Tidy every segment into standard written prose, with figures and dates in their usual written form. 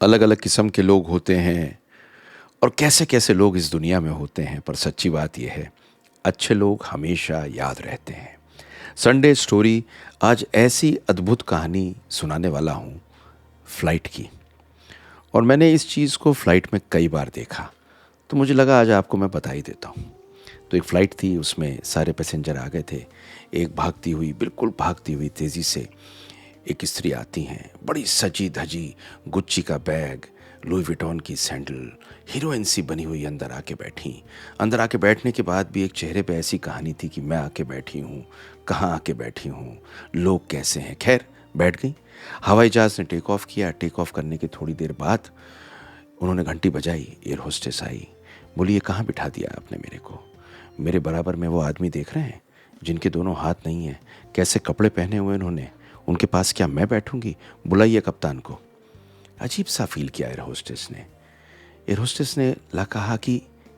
अलग अलग किस्म के लोग होते हैं और कैसे कैसे लोग इस दुनिया में होते हैं, पर सच्ची बात यह है, अच्छे लोग हमेशा याद रहते हैं। संडे स्टोरी आज ऐसी अद्भुत कहानी सुनाने वाला हूँ, फ्लाइट की। और मैंने इस चीज़ को फ्लाइट में कई बार देखा, तो मुझे लगा आज आपको मैं बता ही देता हूँ। तो एक फ़्लाइट थी, उसमें सारे पैसेंजर आ गए थे। एक भागती हुई, बिल्कुल भागती हुई तेज़ी से एक स्त्री आती हैं, बड़ी सजी धजी, गुच्ची का बैग, लुई विटॉन की सैंडल, हीरोइन सी बनी हुई अंदर आके बैठी। अंदर आके बैठने के बाद भी एक चेहरे पे ऐसी कहानी थी कि मैं आके बैठी हूँ, कहाँ आके बैठी हूँ, लोग कैसे हैं। खैर, बैठ गई। हवाई जहाज़ ने टेक ऑफ किया। टेक ऑफ करने की थोड़ी देर बाद उन्होंने घंटी बजाई। एयर होस्टेस आई, बोली ये कहाँ बिठा दिया आपने मेरे को? मेरे बराबर में वो आदमी देख रहे हैं जिनके दोनों हाथ नहीं हैं, कैसे कपड़े पहने हुए उन्होंने, उनके पास क्या मैं बैठूंगी? बुलाइए कप्तान को। अजीब सा फील किया एयर होस्टेस ने। एयर होस्टेस ने ला कहा कि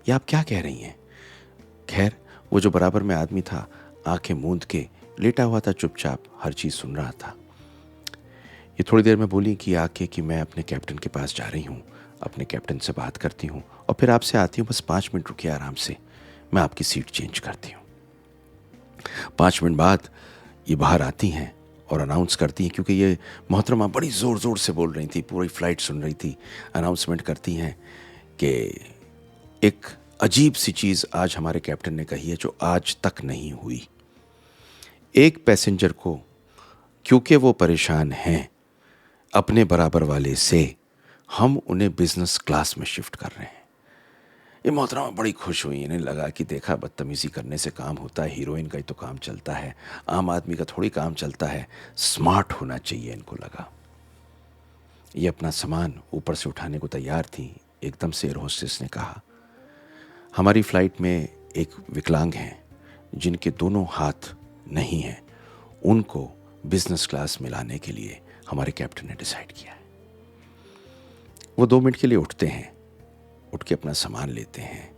ये आप क्या कह रही हैं? खैर, वो जो बराबर में आदमी था, आंखें मूंद के लेटा हुआ था, चुपचाप हर चीज़ सुन रहा था। ये थोड़ी देर में बोली कि आके कि मैं अपने कैप्टन के पास जा रही हूँ, अपने कैप्टन से बात करती हूँ और फिर आपसे आती हूँ। बस 5 मिनट रुकिए आराम से, मैं आपकी सीट चेंज करती हूँ। 5 मिनट बाद ये बाहर आती हैं और अनाउंस करती हैं, क्योंकि ये मोहतरमा बड़ी ज़ोर ज़ोर से बोल रही थी, पूरी फ़्लाइट सुन रही थी। अनाउंसमेंट करती हैं कि एक अजीब सी चीज़ आज हमारे कैप्टन ने कही है जो आज तक नहीं हुई। एक पैसेंजर को, क्योंकि वो परेशान हैं अपने बराबर वाले से, हम उन्हें बिजनेस क्लास में शिफ्ट कर रहे हैं। ये मोहतरमा बड़ी खुश हुई। इन्हें लगा कि देखा, बदतमीज़ी करने से काम होता है, हीरोइन का ही तो काम चलता है, आम आदमी का थोड़ी काम चलता है, स्मार्ट होना चाहिए इनको लगा। ये अपना सामान ऊपर से उठाने को तैयार थी। एकदम से एयर होस्टेस ने कहा, हमारी फ़्लाइट में एक विकलांग हैं जिनके दोनों हाथ नहीं हैं, उनको बिजनेस क्लास में लाने के लिए हमारे कैप्टन ने डिसाइड किया है। वो 2 मिनट के लिए उठते हैं, उठ के अपना सामान लेते हैं,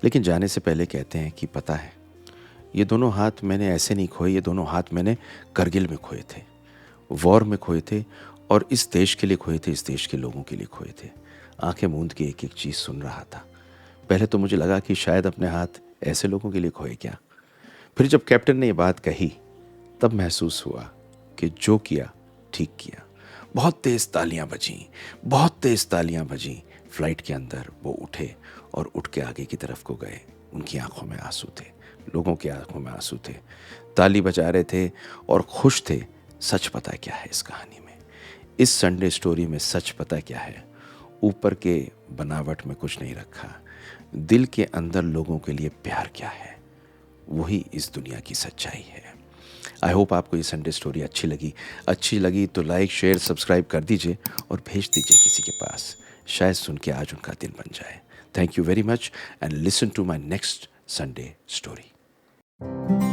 लेकिन जाने से पहले कहते हैं कि पता है, ये दोनों हाथ मैंने ऐसे नहीं खोए, ये दोनों हाथ मैंने करगिल में खोए थे, वॉर में खोए थे, और इस देश के लिए खोए थे, इस देश के लोगों के लिए खोए थे। आंखें मूंद के एक एक चीज़ सुन रहा था। पहले तो मुझे लगा कि शायद अपने हाथ ऐसे लोगों के लिए खोए क्या। फिर जब कैप्टन ने ये बात कही, तब महसूस हुआ कि जो किया ठीक किया। बहुत तेज़ तालियां बजीं, बहुत तेज़ तालियां बजीं। फ्लाइट के अंदर वो उठे और उठ के आगे की तरफ को गए। उनकी आंखों में आंसू थे, लोगों की आंखों में आंसू थे, ताली बजा रहे थे और खुश थे। सच पता क्या है इस कहानी में, इस संडे स्टोरी में सच पता क्या है? ऊपर के बनावट में कुछ नहीं रखा, दिल के अंदर लोगों के लिए प्यार क्या है, वही इस दुनिया की सच्चाई है। आई होप आपको ये संडे स्टोरी अच्छी लगी तो लाइक शेयर सब्सक्राइब कर दीजिए और भेज दीजिए किसी के पास, शायद सुन के आज उनका दिन बन जाए। Thank you very much and listen to my next Sunday story.